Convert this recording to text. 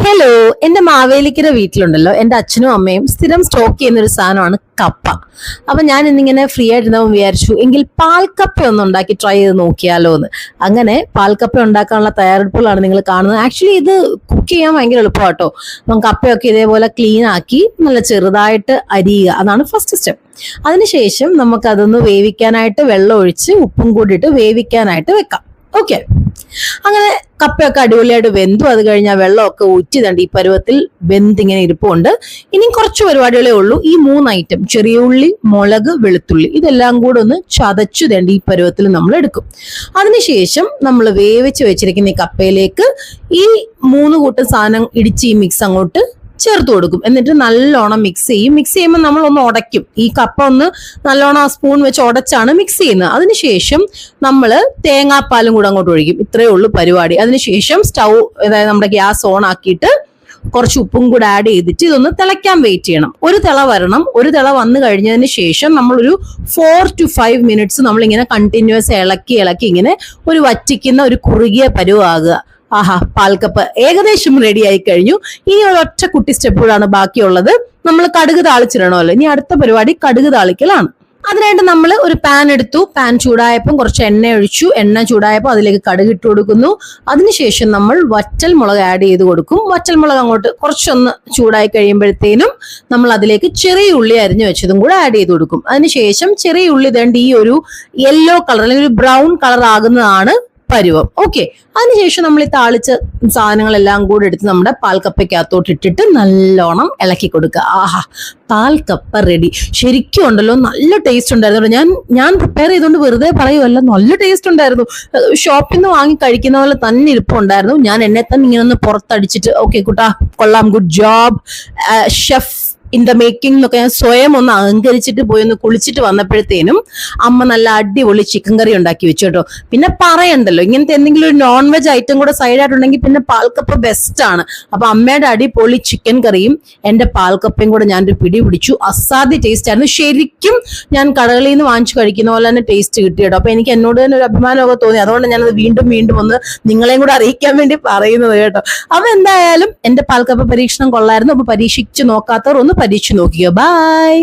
Hello, എന്റെ മാവേലിക്കര വീട്ടിലുണ്ടല്ലോ എന്റെ അച്ഛനും അമ്മയും സ്ഥിരം സ്റ്റോക്ക് ചെയ്യുന്ന ഒരു സാധനമാണ് കപ്പ. അപ്പൊ ഞാൻ ഇന്നിങ്ങനെ ഫ്രീ ആയിട്ടിരുന്നപ്പോൾ വിചാരിച്ചു എങ്കിൽ പാൽക്കപ്പ ഒന്ന് ഉണ്ടാക്കി ട്രൈ ചെയ്ത് നോക്കിയാലോ എന്ന്. അങ്ങനെ പാൽക്കപ്പ ഉണ്ടാക്കാനുള്ള തയ്യാറെടുപ്പുകളാണ് നിങ്ങൾ കാണുന്നത്. ആക്ച്വലി ഇത് കുക്ക് ചെയ്യാൻ ഭയങ്കര എളുപ്പമാട്ടോ. അപ്പം കപ്പയൊക്കെ ഇതേപോലെ ക്ലീൻ ആക്കി നല്ല ചെറുതായിട്ട് അരിയുക, അതാണ് ഫസ്റ്റ് സ്റ്റെപ്പ്. അതിനുശേഷം നമുക്ക് അതൊന്ന് വേവിക്കാനായിട്ട് വെള്ളം ഒഴിച്ച് ഉപ്പും കൂടിയിട്ട് വേവിക്കാനായിട്ട് വെക്കാം. ഓക്കെ, അങ്ങനെ കപ്പയൊക്കെ അടിപൊളിയായിട്ട് വെന്തു. അത് കഴിഞ്ഞാൽ വെള്ളമൊക്കെ ഊറ്റി തണ്ട് ഈ പരുവത്തിൽ വെന്തിങ്ങനെ ഇരിപ്പുണ്ട്. ഇനിയും കുറച്ച് പരിപാടികളേ ഉള്ളൂ. ഈ 3 ഐറ്റം ചെറിയ ഉള്ളി, മുളക്, വെളുത്തുള്ളി ഇതെല്ലാം കൂടെ ഒന്ന് ചതച്ചു തണ്ട് ഈ പരുവത്തിൽ നമ്മൾ എടുക്കും. അതിനുശേഷം നമ്മൾ വേവിച്ച് വെച്ചിരിക്കുന്ന ഈ കപ്പയിലേക്ക് ഈ 3 കൂട്ടം സാധനം ഇടിച്ച് ഈ മിക്സ് അങ്ങോട്ട് ചേർത്ത് കൊടുക്കും. എന്നിട്ട് നല്ലോണം മിക്സ് ചെയ്യും. മിക്സ് ചെയ്യുമ്പോൾ നമ്മൾ ഒന്ന് ഉടയ്ക്കും. ഈ കപ്പ ഒന്ന് നല്ലോണം ആ സ്പൂൺ വെച്ച് ഉടച്ചാണ് മിക്സ് ചെയ്യുന്നത്. അതിനുശേഷം നമ്മൾ തേങ്ങാപ്പാലും കൂടെ അങ്ങോട്ട് ഒഴിക്കും. ഇത്രയേ ഉള്ളൂ പരിപാടി. അതിനുശേഷം സ്റ്റൗ, അതായത് നമ്മുടെ ഗ്യാസ് ഓൺ ആക്കിയിട്ട് കുറച്ച് ഉപ്പും കൂടെ ആഡ് ചെയ്തിട്ട് ഇതൊന്ന് തിളയ്ക്കാൻ വെയിറ്റ് ചെയ്യണം. ഒരു തിള വരണം. ഒരു തിള വന്നു കഴിഞ്ഞതിന് ശേഷം നമ്മളൊരു 4 to 5 മിനിറ്റ്സ് നമ്മളിങ്ങനെ കണ്ടിന്യൂസ് ഇളക്കി ഇങ്ങനെ ഒരു വറ്റിക്കുന്ന ഒരു കുറുകിയ പരുവാകുക. ആഹാ, പാൽക്കപ്പ് ഏകദേശം റെഡി ആയി കഴിഞ്ഞു. ഇനി ഒരൊറ്റ കുട്ടി സ്റ്റെപ്പുകളാണ് ബാക്കിയുള്ളത്. നമ്മൾ കടുക് താളിച്ചിടണമല്ലോ. ഇനി അടുത്ത പരിപാടി കടുക് താളിക്കലാണ്. അതിനായിട്ട് നമ്മൾ ഒരു പാൻ എടുത്തു. പാൻ ചൂടായപ്പോൾ കുറച്ച് എണ്ണ ഒഴിച്ചു. എണ്ണ ചൂടായപ്പോൾ അതിലേക്ക് കടുക് ഇട്ട് കൊടുക്കുന്നു. അതിനുശേഷം നമ്മൾ വറ്റൽ മുളക് ആഡ് ചെയ്ത് കൊടുക്കും. വറ്റൽ മുളക് അങ്ങോട്ട് കുറച്ചൊന്ന് ചൂടായി കഴിയുമ്പോഴത്തേനും നമ്മൾ അതിലേക്ക് ചെറിയ ഉള്ളി അരിഞ്ഞു വെച്ചതും കൂടെ ആഡ് ചെയ്ത് കൊടുക്കും. അതിനുശേഷം ചെറിയ ഉള്ളി തേണ്ട ഈ ഒരു യെല്ലോ കളർ അല്ലെങ്കിൽ ഒരു ബ്രൗൺ കളർ ആകുന്നതാണ് പരുവം. ഓക്കെ, അതിനുശേഷം നമ്മൾ ഈ താളിച്ച സാധനങ്ങളെല്ലാം കൂടെ എടുത്ത് നമ്മുടെ പാൽക്കപ്പയ്ക്കകത്തോട്ട് ഇട്ടിട്ട് നല്ലോണം ഇളക്കി കൊടുക്കുക. ആഹാ, പാൽക്കപ്പ റെഡി. ശരിക്കും ഉണ്ടല്ലോ, നല്ല ടേസ്റ്റ് ഉണ്ടായിരുന്നു. ഞാൻ പ്രിപ്പയർ ചെയ്തുകൊണ്ട് വെറുതെ പറയുമല്ല, നല്ല ടേസ്റ്റ് ഉണ്ടായിരുന്നു. ഷോപ്പിൽ നിന്ന് വാങ്ങി കഴിക്കുന്ന പോലെ തന്നെ ഇരിപ്പുണ്ടായിരുന്നു. ഞാൻ എന്നെ തന്നെ ഇങ്ങനെ ഒന്ന് പുറത്തടിച്ചിട്ട് ഓക്കെ കുട്ടാ കൊള്ളാം, good job chef in the making എന്നൊക്കെ ഞാൻ സ്വയം ഒന്ന് അഹങ്കരിച്ചിട്ട് പോയി ഒന്ന് കുളിച്ചിട്ട് വന്നപ്പോഴത്തേനും അമ്മ നല്ല അടിപൊളി ചിക്കൻ കറി ഉണ്ടാക്കി വെച്ചു കേട്ടോ. പിന്നെ പറയണ്ടല്ലോ, ഇങ്ങനത്തെ എന്തെങ്കിലും ഒരു നോൺ വെജ് ഐറ്റം കൂടെ സൈഡായിട്ടുണ്ടെങ്കിൽ പിന്നെ പാൽക്കപ്പ ബെസ്റ്റ് ആണ്. അപ്പൊ അമ്മയുടെ അടിപൊളി ചിക്കൻ കറിയും എന്റെ പാൽക്കപ്പയും കൂടെ ഞാനൊരു പിടി പിടിച്ചു. അസാധ്യ ടേസ്റ്റ് ആയിരുന്നു. ശരിക്കും ഞാൻ കടകളിൽ നിന്ന് വാങ്ങിച്ചു കഴിക്കുന്ന പോലെ തന്നെ ടേസ്റ്റ് കിട്ടി കേട്ടോ. അപ്പൊ എനിക്ക് എന്നോട് തന്നെ ഒരു അഭിമാനമൊക്കെ തോന്നി. അതുകൊണ്ട് ഞാനത് വീണ്ടും ഒന്ന് നിങ്ങളെയും കൂടെ അറിയിക്കാൻ വേണ്ടി പറയുന്നത് കേട്ടോ. അപ്പൊ എന്തായാലും എന്റെ പാൽക്കപ്പ പരീക്ഷണം കൊള്ളായിരുന്നു. അപ്പൊ പരീക്ഷിച്ച് നോക്കാത്തവർ ഒന്ന് പരീക്ഷിച്ചു നോക്കിയോ. ബൈ.